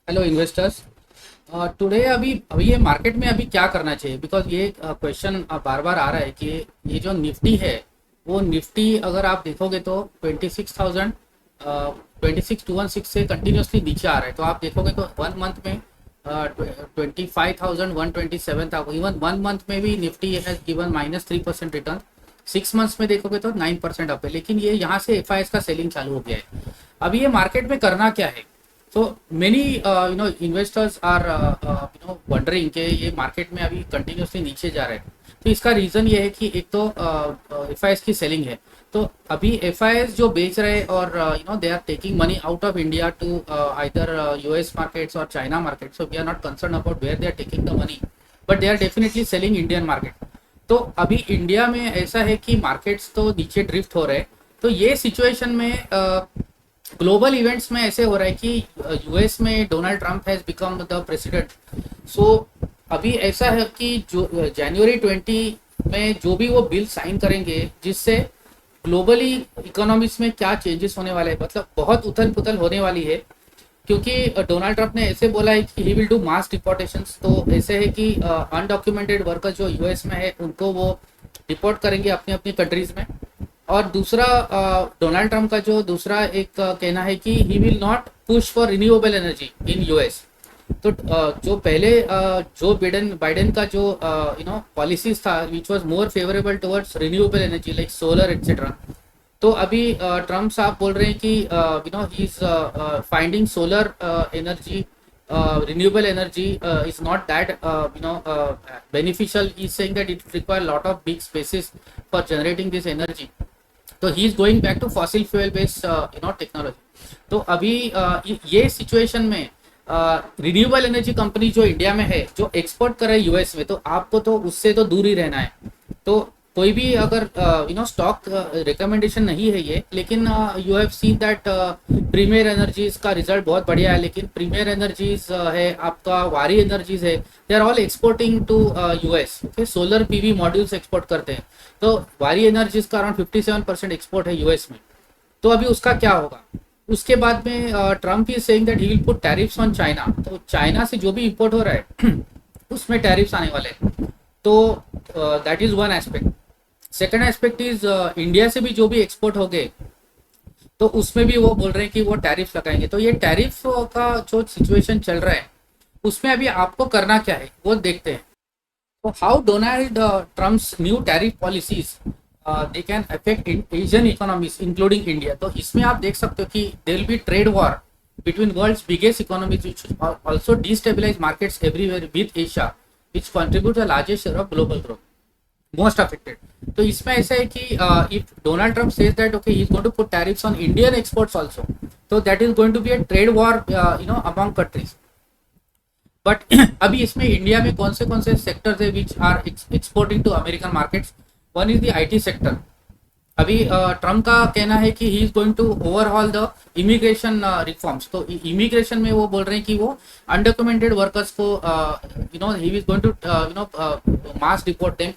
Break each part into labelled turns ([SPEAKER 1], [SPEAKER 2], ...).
[SPEAKER 1] Hello investors. Today अभी अभी ये मार्केट में अभी क्या करना चाहिए, बिकॉज ये क्वेश्चन बार बार आ रहा है कि ये जो निफ्टी है वो निफ्टी अगर आप देखोगे तो 26,000 26,216 से कंटिन्यूसली नीचे आ रहा है। तो आप देखोगे तो 1 मंथ में 25,127 था। इवन 1 मंथ में भी Nifty has given -3% return. 6 months में देखोगे तो 9% अप है, लेकिन ये यहाँ से एफ का सेलिंग चालू हो गया है। अभी ये मार्केट में करना क्या है? So many investors are wondering कि ये मार्केट में अभी कंटिन्यूसली नीचे जा रहे हैं। तो इसका रीज़न ये है कि एक तो एफ आई एस की सेलिंग है। तो अभी एफ आई एस जो बेच रहे हैं और they are taking money out of India to either US markets और China market. So we are not concern about where they are taking the money, but they are definitely selling Indian market. तो अभी India में ऐसा है कि markets तो नीचे drift हो रहे हैं। तो ये सिचुएशन में ग्लोबल इवेंट्स में ऐसे हो रहा है कि यूएस में Donald Trump has become the president. So अभी ऐसा है कि जो जनवरी 20 में जो भी वो बिल साइन करेंगे, जिससे ग्लोबली इकोनॉमिक्स में क्या चेंजेस होने वाले हैं, मतलब बहुत उथल पुथल होने वाली है। क्योंकि डोनाल्ड ट्रंप ने ऐसे बोला है कि ही विल डू मास डिपोर्टेशंस। तो ऐसे है कि अनडॉक्यूमेंटेड वर्कर जो यूएस में है उनको वो डिपोर्ट करेंगे अपनी अपनी कंट्रीज में। और दूसरा डोनाल्ड ट्रंप का जो दूसरा एक कहना है कि he will not push for renewable energy in US. तो जो पहले जो बाइडेन का जो पॉलिसीज था which was more favourable towards renewable energy like solar etcetera. तो अभी ट्रम्प साहब बोल रहे हैं कि he is finding solar energy renewable energy is not that beneficial. He's saying that it requires a lot of big spaces for generating this energy. तो he is going back to fossil fuel based technology. तो अभी ये situation में renewable energy company जो India में है जो export कर रहे हैं यूएस में, तो आपको तो उससे तो दूर ही रहना है। तो कोई भी अगर स्टॉक रिकमेंडेशन नहीं है ये, लेकिन you have seen that Premier Energies का रिजल्ट बहुत बढ़िया है। लेकिन प्रीमियर एनर्जीज है आपका, वारी एनर्जीज है, they are all exporting to US. Okay, solar PV modules export करते हैं। तो वारी एनर्जीज का अराउंड 57% एक्सपोर्ट है यूएस में। तो अभी उसका क्या होगा? उसके बाद में Trump is saying that he will put tariffs on China. तो चाइना से जो भी इंपोर्ट हो रहा है उसमें टैरिफ्स आने वाले हैं। तो that is one aspect. Second aspect is India से भी जो भी एक्सपोर्ट हो गए तो उसमें भी वो बोल रहे हैं कि वो टैरिफ लगाएंगे। तो ये टैरिफ का जो सिचुएशन चल रहा है उसमें अभी आपको करना क्या है वो देखते हैं। तो how Donald Trump's new tariff policies they can affect Asian economies including India. तो इसमें आप देख सकते हो कि there will be trade war between world's biggest economies which also destabilize markets everywhere with Asia which contribute the largest share of global growth, most affected. तो इसमें ऐसा है कि if Donald Trump says that okay he is going to put tariffs on Indian exports also, तो that is going to be a trade war among countries. But अभी इसमें India में कौन से सेक्टर्स है which are exporting to American markets? One is the IT sector. अभी Trump का कहना है कि he is going to overhaul the immigration reforms. तो इमिग्रेशन में वो बोल रहे हैं कि वो अनडॉक्यूमेंटेड वर्कर्स को he is going to mass deport them.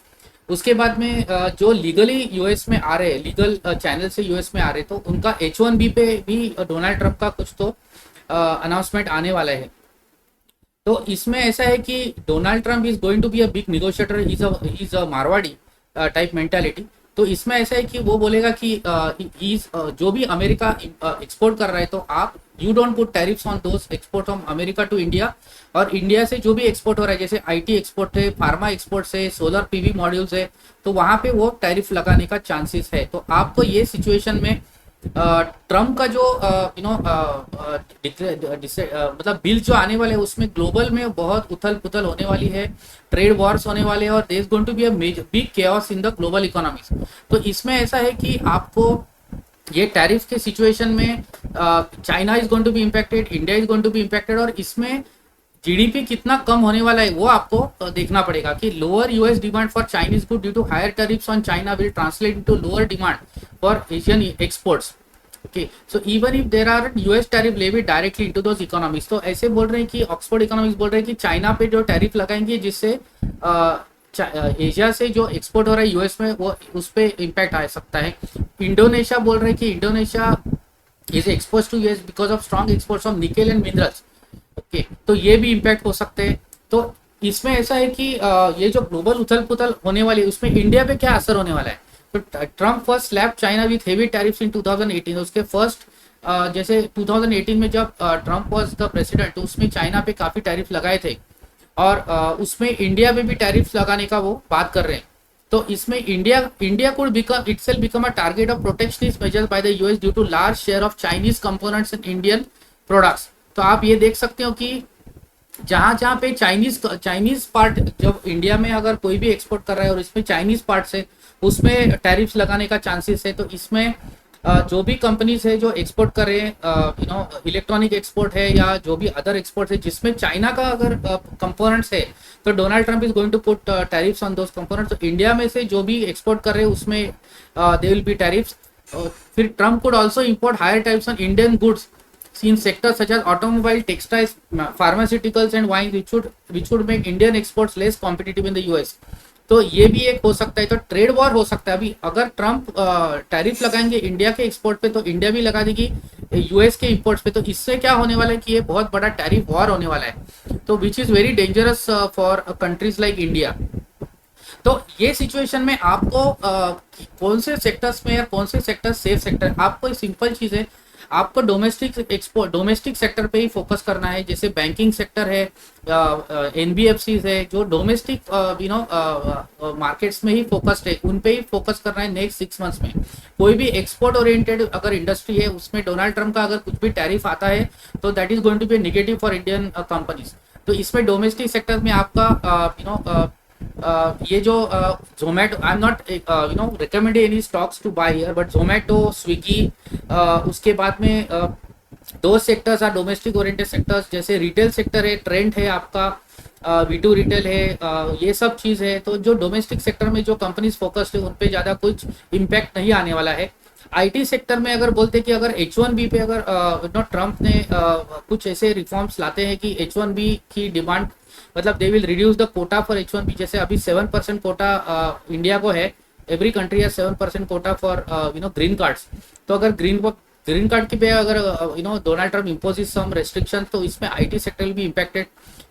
[SPEAKER 1] उसके बाद में जो लीगली यूएस में आ रहे हैं, लीगल चैनल से यूएस में आ रहे, तो उनका H1B पे भी डोनाल्ड ट्रम्प का कुछ तो अनाउंसमेंट आने वाला है। तो इसमें ऐसा है कि Donald Trump is going to be a big negotiator. He is a Marwari type mentality. तो इसमें ऐसा है कि वो बोलेगा कि जो भी अमेरिका एक्सपोर्ट कर रहा है तो आप you don't put tariffs on those export from America to India. और इंडिया से जो भी एक्सपोर्ट हो रहा है जैसे आईटी एक्सपोर्ट है, फार्मा एक्सपोर्ट है, सोलर पीवी मॉड्यूल्स है, तो वहां पे वो टैरिफ लगाने का चांसेस है। तो आपको ये सिचुएशन में ट्रम्प का जो मतलब बिल जो आने वाले हैं उसमें ग्लोबल में बहुत उथल पुथल होने वाली है, ट्रेड वॉर्स होने वाले हैं और there is going to be a big chaos in the global economies. तो इसमें ऐसा है कि आपको ये टैरिफ के सिचुएशन में China is going to be impacted, India is going to be impacted, और इसमें जीडीपी कितना कम होने वाला है वो आपको देखना पड़ेगा कि lower US demand for Chinese good due to higher tariffs on China will translate into lower demand for Asian exports. Okay, so even if there are US tariff levy directly into those economies. तो ऐसे बोल रहे हैं कि Oxford economics बोल रहे हैं कि चाइना पे जो टैरिफ लगाएंगे जिससे एशिया से जो एक्सपोर्ट हो रहा है यूएस में वो उस पर इम्पैक्ट आ सकता है। इंडोनेशिया बोल रहे हैं कि Indonesia is expose to US because of strong exports of nickel and minerals. Okay, तो ये भी इम्पैक्ट हो सकते हैं। तो इसमें ऐसा है कि ये जो ग्लोबल उथल पुथल होने वाली है उसमें इंडिया पे क्या असर होने वाला है। तो Trump first slap China with heavy tariffs in 2018, उसके फर्स्ट जैसे 2018 में जब ट्रम्प वाज द प्रेसिडेंट तो उसमें चाइना पे काफी टैरिफ लगाए थे और उसमें इंडिया पे भी टैरिफ्स लगाने का वो बात कर रहे हैं। तो इसमें India could become itself become a target of protectionist measures by the US due to large share of Chinese components in Indian products. तो आप ये देख सकते हो कि जहां जहां पे चाइनीज पार्ट जब इंडिया में अगर कोई भी एक्सपोर्ट कर रहा है और इसमें चाइनीज पार्ट है उसमें टैरिफ्स लगाने का चांसेस है। तो इसमें जो भी कंपनीज है जो एक्सपोर्ट कर रहे हैं इलेक्ट्रॉनिक एक्सपोर्ट है या जो भी अदर एक्सपोर्ट है जिसमें चाइना का अगर कंपोनेंट्स है तो Donald Trump is going to put tariffs on those components. तो इंडिया में से जो भी एक्सपोर्ट कर रहे हैं उसमें दे विल बी टैरिफ्स। फिर Trump could also import higher tariffs on Indian goods in sectors such as automobile, textiles, pharmaceuticals and wine which would make Indian exports less competitive in the US। तो ये भी एक हो सकता है। तो trade war हो सकता है। अभी अगर ट्रम्प टैरिफ लगाएंगे इंडिया के एक्सपोर्ट पे तो इंडिया भी लगा देगी यूएस के इंपोर्ट्स पे। तो इससे क्या होने वाला है कि ये बहुत बड़ा टैरिफ वॉर होने वाला है, तो which is very dangerous for countries like India. तो ये सिचुएशन में आपको कौन से सेक्टर्स में या कौन से सेक्टर सेफ सेक्टर, आपको सिंपल चीज है आपको डोमेस्टिक सेक्टर पे ही फोकस करना है। जैसे बैंकिंग सेक्टर है, एनबीएफसी है जो डोमेस्टिक मार्केट्स में ही फोकस्ड है, उन पे ही फोकस करना है नेक्स्ट 6 मंथ्स में। कोई भी एक्सपोर्ट ओरिएंटेड अगर इंडस्ट्री है उसमें डोनाल्ड ट्रम्प का अगर कुछ भी टैरिफ आता है तो that is going to be negative for Indian companies. तो इसमें डोमेस्टिक सेक्टर में आपका ये जो Zomato, I am not recommending any stocks to buy here, but Zomato, Swiggy, उसके बाद में दो sectors are domestic oriented sectors. जैसे रिटेल सेक्टर है, ट्रेंड है आपका, वी2 रिटेल है, ये सब चीज है। तो जो डोमेस्टिक सेक्टर में जो कंपनीज फोकस्ड है उन पे ज्यादा कुछ इम्पैक्ट नहीं आने वाला है। आईटी सेक्टर में अगर बोलते कि अगर H1B पे अगर ट्रम्प ने कुछ ऐसे रिफॉर्म्स लाते हैं कि H1B की डिमांड मतलब they will reduce the Kota for H1B। जैसे अभी 7% कोटा इंडिया को है, एवरी कंट्री है 7% कोटा फॉर ग्रीन कार्ड्स। तो अगर ग्रीन कार्ड के पे अगर डोनाल्ड ट्रम्प इम्पोजेस सम रेस्ट्रिक्शन तो इसमें IT sector will be impacted.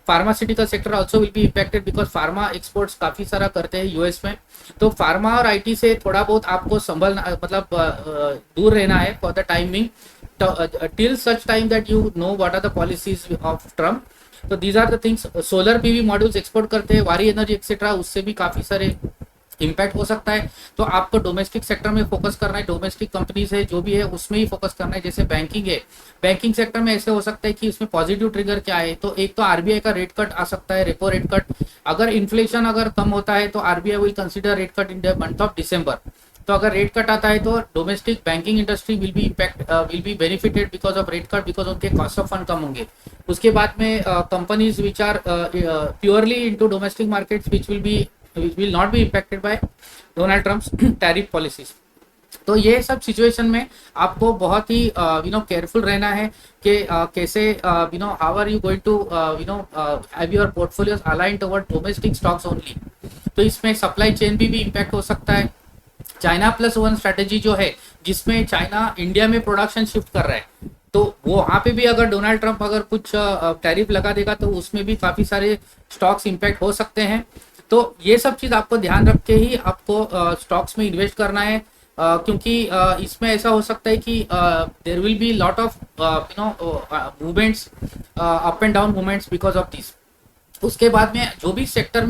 [SPEAKER 1] Pharmaceutical sector also will be impacted because pharma exports काफी सारा करते हैं यूएस में। तो फार्मा और आईटी से थोड़ा बहुत आपको संभलना मतलब दूर रहना है for the timing till such time that you know what are the policies of Trump. तो these are the things. Solar PV modules export करते हैं, वारी एनर्जी एक्सेट्रा, उससे भी काफी सारे इम्पैक्ट हो सकता है। तो आपको डोमेस्टिक सेक्टर में फोकस करना है, डोमेस्टिक कंपनीज है जो भी है उसमें ही फोकस करना है। जैसे बैंकिंग है, बैंकिंग सेक्टर में ऐसे हो सकता है कि इसमें पॉजिटिव ट्रिगर क्या है। तो एक तो आरबीआई का रेट कट आ सकता है, रेपो रेट कट। अगर इन्फ्लेशन अगर कम होता है तो RBI will consider rate cut in the month of December. तो अगर रेट कट आता है तो domestic banking industry will be benefited because of rate cut, because उनके कॉस्ट ऑफ फंड कम होंगे। उसके बाद में companies which are purely into domestic markets which will not be impacted by Donald Trump's tariff policies. तो ये सब situation में आपको बहुत ही केयरफुल रहना है कि कैसे how are you going to have your portfolios aligned toward domestic stocks only. तो इसमें सप्लाई चेन भी इम्पैक्ट हो सकता है। चाइना प्लस वन स्ट्रेटेजी जो है जिसमें चाइना इंडिया में प्रोडक्शन शिफ्ट कर रहा है, तो वो वहां पे भी अगर डोनाल्ड ट्रम्प अगर कुछ टैरिफ लगा देगा तो उसमें भी काफी सारे स्टॉक्स इम्पैक्ट हो सकते हैं। तो ये सब चीज आपको ध्यान रख के ही आपको स्टॉक्स में इन्वेस्ट करना है, क्योंकि इसमें ऐसा हो सकता है कि there will be lot of movements, up and down movements because of this. उसके बाद में जो भी सेक्टर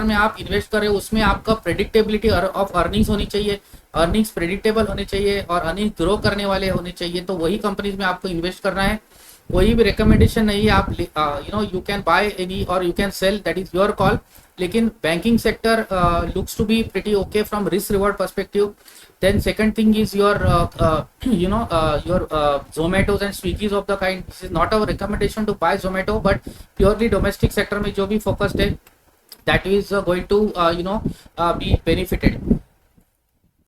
[SPEAKER 1] में आप इन्वेस्ट कर रहे हो उसमें आपका प्रेडिक्टेबिलिटी ऑफ अर्निंग्स होनी चाहिए, अर्निंग्स प्रेडिक्टेबल होने चाहिए और अर्निंग्स ग्रो करने वाले होने चाहिए। तो वही कंपनीज में आपको इन्वेस्ट करना है। कोई भी रिकमेंडेशन नहीं है, आप यू कैन बाय एनी और you can sell, that is your call. लेकिन banking sector looks to be pretty okay from risk reward perspective. Then second thing is your Zomatos and Swiggies of the kind. This is not our recommendation to buy Zomato, but purely domestic sector में जो भी focused है that is going to be benefited.